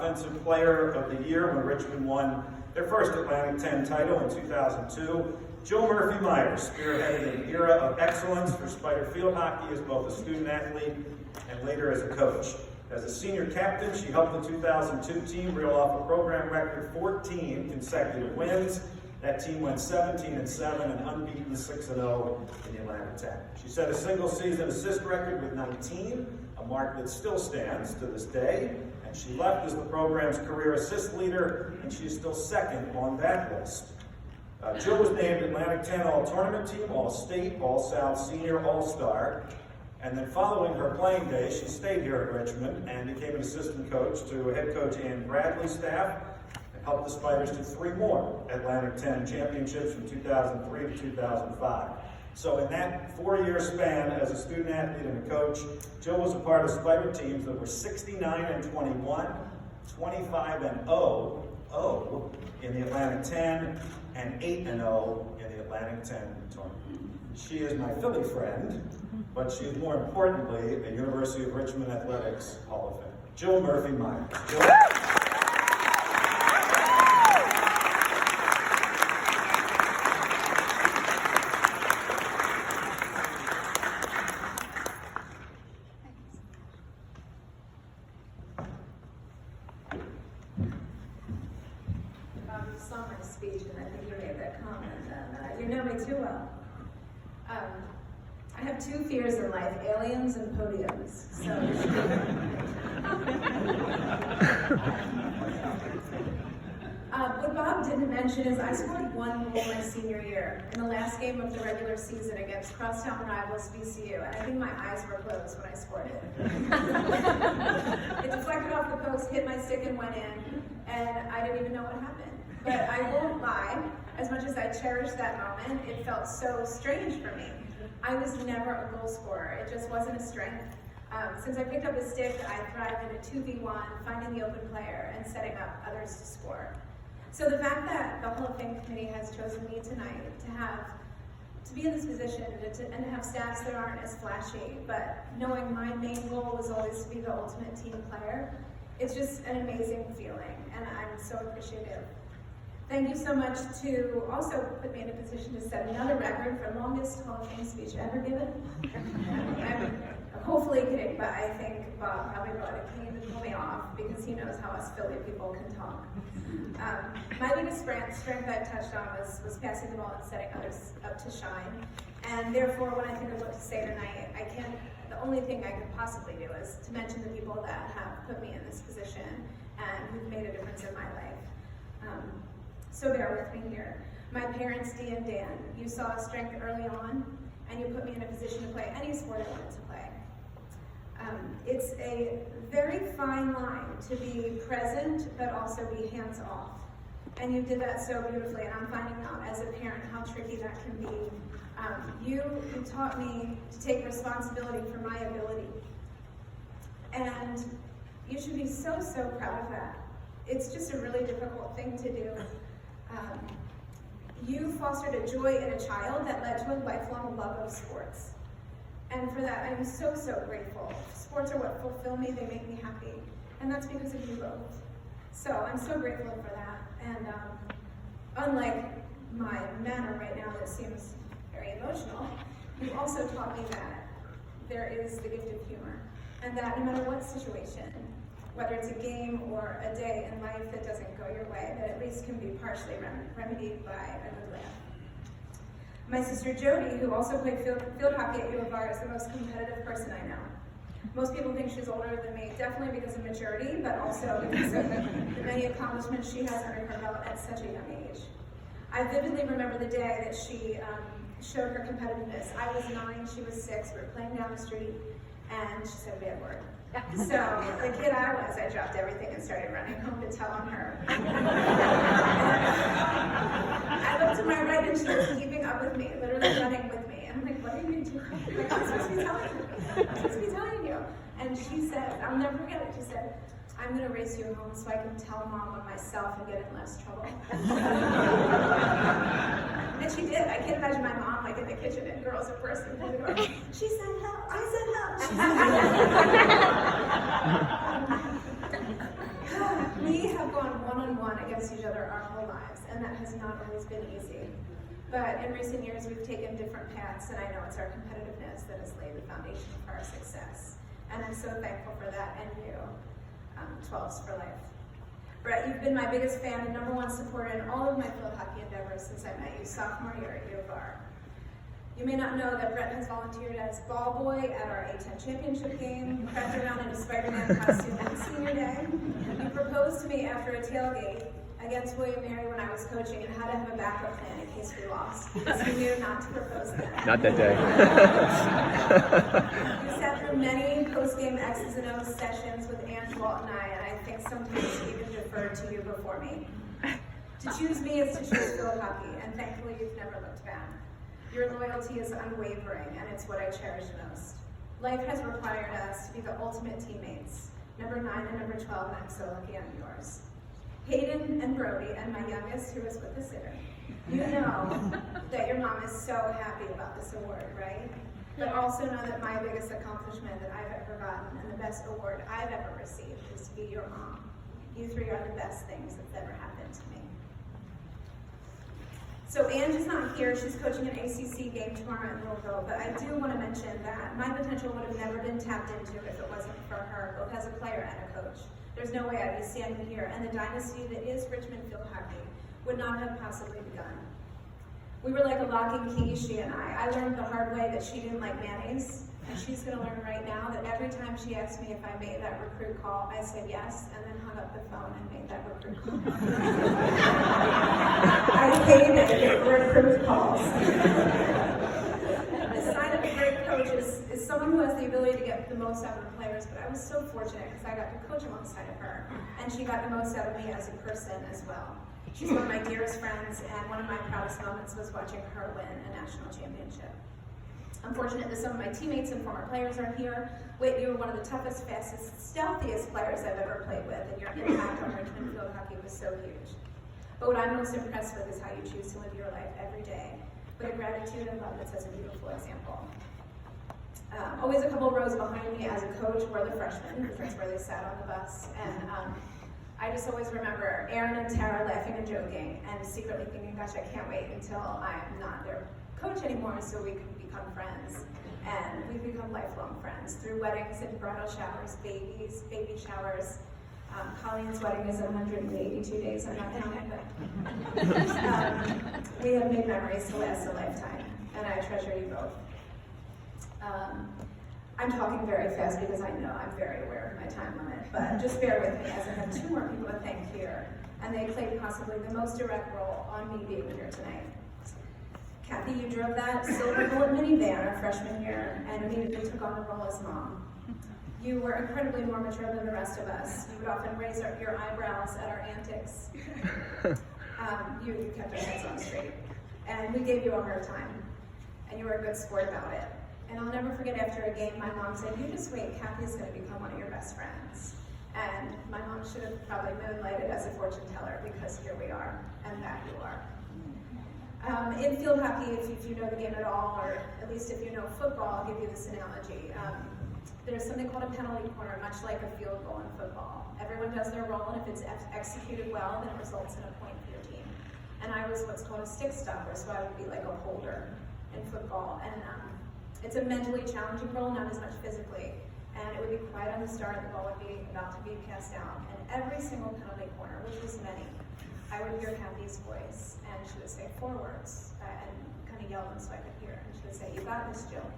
Offensive Player of the Year when Richmond won their first Atlantic 10 title in 2002. Jill Murphy-Myers spearheaded an era of excellence for Spider Field Hockey as both a student athlete and later as a coach. As a senior captain, she helped the 2002 team reel off a program record 14 consecutive wins. That team went 17-7 and unbeaten 6-0 in the Atlantic 10. She set a single-season assist record with 19, a mark that still stands to this day. And she left as the program's career assist leader, and she's still second on that list. Jill was named Atlantic 10 All-Tournament Team, All-State, All-South Senior, All-Star. And then following her playing days, she stayed here at Richmond and became an assistant coach to head coach Ann Bradley's staff and helped the Spiders to 3 more Atlantic 10 championships from 2003 to 2005. So in that 4-year span as a student athlete and a coach, Jill was a part of Spider teams that were 69-21, 25-0 in the Atlantic 10, and 8-0 in the Atlantic 10 tournament. She is my Philly friend, but she is more importantly a University of Richmond Athletics Hall of Famer. Jill Murphy-Myers. Jill. You saw my speech, and I think you made that comment, and you know me too well. I have 2 fears in life, aliens and podiums. So, what Bob didn't mention is I scored 1 goal my senior year in the last game of the regular season against crosstown rivals VCU, and I think my eyes were closed when I scored it. It deflected off the post, hit my stick, and went in, and I didn't even know what happened. But I won't lie, as much as I cherished that moment, it felt so strange for me. I was never a goal scorer. It just wasn't a strength. Since I picked up a stick, I thrived in a 2v1, finding the open player and setting up others to score. So the fact that the Hall of Fame committee has chosen me tonight to be in this position and to have staffs that aren't as flashy, but knowing my main goal was always to be the ultimate team player, it's just an amazing feeling, and I'm so appreciative. Thank you so much to also put me in a position to set another record for longest Hall of Fame speech ever given. I'm hopefully kidding, but I think Bob probably brought a cane to pull me off because he knows how us Philly people can talk. My biggest strength I've touched on was passing the ball and setting others up to shine. And therefore, when I think of what to say tonight, the only thing I could possibly do is to mention the people that have put me in this position and who've made a difference in my life. So bear with me here. My parents, Dee and Dan, you saw strength early on, and you put me in a position to play any sport I wanted to play. It's a very fine line to be present, but also be hands-off. And you did that so beautifully, and I'm finding out as a parent how tricky that can be. You taught me to take responsibility for my ability. And you should be so, so proud of that. It's just a really difficult thing to do. You fostered a joy in a child that led to a lifelong love of sports. And for that, I'm so, so grateful. Sports are what fulfill me, they make me happy. And that's because of you both. So I'm so grateful for that. And unlike my manner right now that seems very emotional, you also taught me that there is the gift of humor. And that no matter what situation, whether it's a game or a day in life that doesn't go your way, that at least can be partially remedied by a good laugh. My sister Jody, who also played field hockey at U of R, is the most competitive person I know. Most people think she's older than me, definitely because of maturity, but also because of the many accomplishments she has under her belt at such a young age. I vividly remember the day that she showed her competitiveness. I was 9, she was 6, we were playing down the street, and she said a bad word. So, the kid I dropped everything and started running home to tell on her. I looked to my right and she was keeping up with me, literally running with me. And I'm like, what are you doing? Like, I'm supposed to be telling you. I'm supposed to be telling you. And she said, I'll never forget it, she said, I'm going to race you home so I can tell Mom of myself and get in less trouble. And she did. I can't imagine my mom like in the kitchen and girls are bursting through the door. She said help. I said help. We have gone one-on-one against each other our whole lives, and that has not always been easy. But in recent years, we've taken different paths, and I know it's our competitiveness that has laid the foundation for our success. And I'm so thankful for that, and you, 12s for life. Brett, you've been my biggest fan and #1 supporter in all of my field hockey endeavors since I met you sophomore year at U of R. You may not know that Brett has volunteered as ball boy at our A10 championship game, crept around in a Spider-Man costume on senior day. You proposed to me after a tailgate against William Mary when I was coaching and how to have a backup plan in case we lost, because he knew not to propose then. Not that day. You sat through many post-game X's and O's sessions with Ange, Walt, and I think sometimes he even deferred to you before me. To choose me is to choose field hockey, and thankfully you've never looked back. Your loyalty is unwavering, and it's what I cherish most. Life has required us to be the ultimate teammates, #9 and #12, and I'm so lucky I'm yours. Hayden and Brody, and my youngest, who is with us here, you know that your mom is so happy about this award, right? But also know that my biggest accomplishment that I've ever gotten, and the best award I've ever received, is to be your mom. You three are the best things that's ever happened to me. So Ange is not here, she's coaching an ACC game tomorrow in Louisville, but I do want to mention that my potential would have never been tapped into if it wasn't for her, both as a player and a coach. There's no way I'd be standing here, and the dynasty that is Richmond field hockey would not have possibly begun. We were like a lock and key, she and I. I learned the hard way that she didn't like mayonnaise, and she's going to learn right now that every time she asked me if I made that recruit call, I said yes, and then hung up the phone and made that recruit call. I hated recruit calls. The sign of a great coach is someone who has the ability to get the most out of the players, but I was so fortunate because I got to coach alongside of her, and she got the most out of me as a person as well. She's one of my dearest friends, and one of my proudest moments was watching her win a national championship. I'm fortunate that some of my teammates and former players are here. Whit, you were one of the toughest, fastest, stealthiest players I've ever played with, and your impact on Richmond field hockey was so huge. But what I'm most impressed with is how you choose to live your life every day, with a gratitude and love that sets a beautiful example. Always a couple rows behind me as a coach were the freshmen, because that's where they sat on the bus, and I just always remember Aaron and Tara laughing and joking, and secretly thinking, gosh, I can't wait until I'm not their coach anymore so we can become friends. And we've become lifelong friends through weddings and bridal showers, baby showers. Colleen's wedding is 182 days, I'm not counting, but we have made memories to last a lifetime, and I treasure you both. I'm talking very fast because I know I'm very aware of my time limit, but just bear with me as I have 2 more people to thank here, and they played possibly the most direct role on me being here tonight. Kathy, you drove that silver bullet minivan our freshman year and immediately took on the role as mom. You were incredibly more mature than the rest of us. You would often raise your eyebrows at our antics. You kept our heads on straight. And we gave you a hard time, and you were a good sport about it. And I'll never forget after a game, my mom said, you just wait, Kathy's going to become one of your best friends. And my mom should have probably moonlighted as a fortune teller, because here we are, and that you are. In field hockey, if you know the game at all, or at least if you know football, I'll give you this analogy. There's something called a penalty corner, much like a field goal in football. Everyone does their role, and if it's executed well, then it results in a point for your team. And I was what's called a stick stopper, so I would be like a holder in football. And it's a mentally challenging role, not as much physically. And it would be quiet on the start, the ball would be about to be passed out. And every single penalty corner, which was many, I would hear Kathy's voice, and she would say 4 words, and kind of yell them so I could hear. And she would say, you got this, Jill.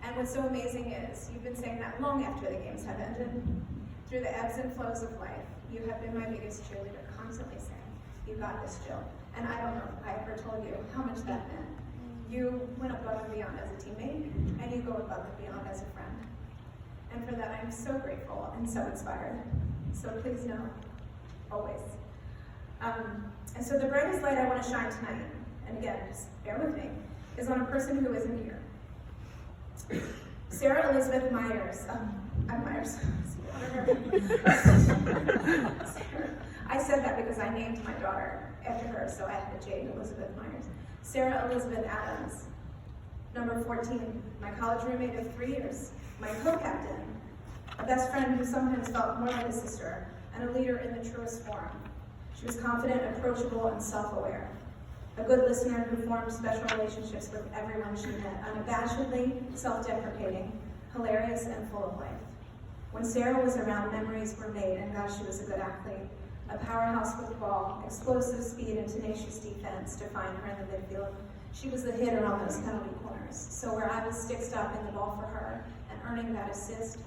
And what's so amazing is, you've been saying that long after the games have ended. Through the ebbs and flows of life, you have been my biggest cheerleader, constantly saying, you got this, Jill. And I don't know if I ever told you how much that meant. You went above and beyond as a teammate, and you go above and beyond as a friend. And for that, I'm so grateful and so inspired. So please know, always. And so the brightest light I want to shine tonight, and again, just bear with me, is on a person who isn't here. Sarah Elizabeth Myers. I'm Myers. I said that because I named my daughter after her, so I had Jade Elizabeth Myers. Sarah Elizabeth Adams, number 14, my college roommate of 3 years, my co-captain, a best friend who sometimes felt more like a sister, and a leader in the truest form. She was confident, approachable, and self-aware. A good listener who formed special relationships with everyone she met, unabashedly self-deprecating, hilarious, and full of life. When Sarah was around, memories were made, and gosh, she was a good athlete. A powerhouse with the ball, explosive speed, and tenacious defense defined her in the midfield. She was the hitter on those penalty corners. So where I was stick-stopping the ball for her and earning that assist,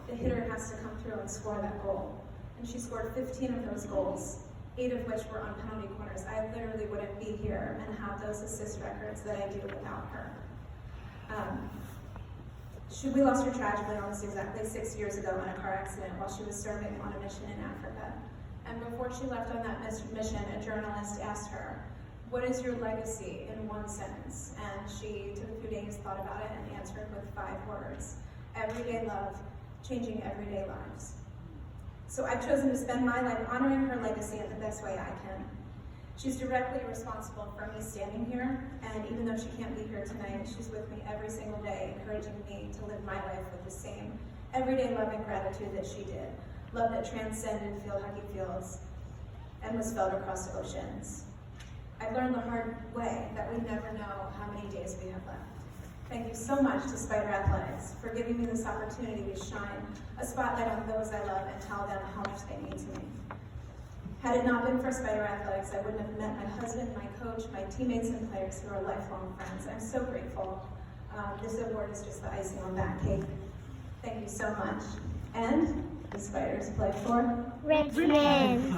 the hitter has to come through and score that goal. And she scored 15 of those goals, 8 of which were on penalty corners. I literally wouldn't be here and have those assist records that I do without her. We lost her tragically almost exactly 6 years ago in a car accident while she was serving on a mission in Africa. And before she left on that mission, a journalist asked her, "What is your legacy in one sentence?" And she took a few days, thought about it, and answered with 5 words: everyday love, changing everyday lives. So I've chosen to spend my life honoring her legacy in the best way I can. She's directly responsible for me standing here, and even though she can't be here tonight, she's with me every single day, encouraging me to live my life with the same everyday love and gratitude that she did. Love that transcended field hockey fields and was felt across oceans. I've learned the hard way that we never know how many days we have left. Thank you so much to Spider Athletics for giving me this opportunity to shine a spotlight on those I love and tell them how much they mean to me. Had it not been for Spider Athletics, I wouldn't have met my husband, my coach, my teammates and players who are lifelong friends. I'm so grateful. This award is just the icing on that cake. Thank you so much. And the Spiders play for Richmond.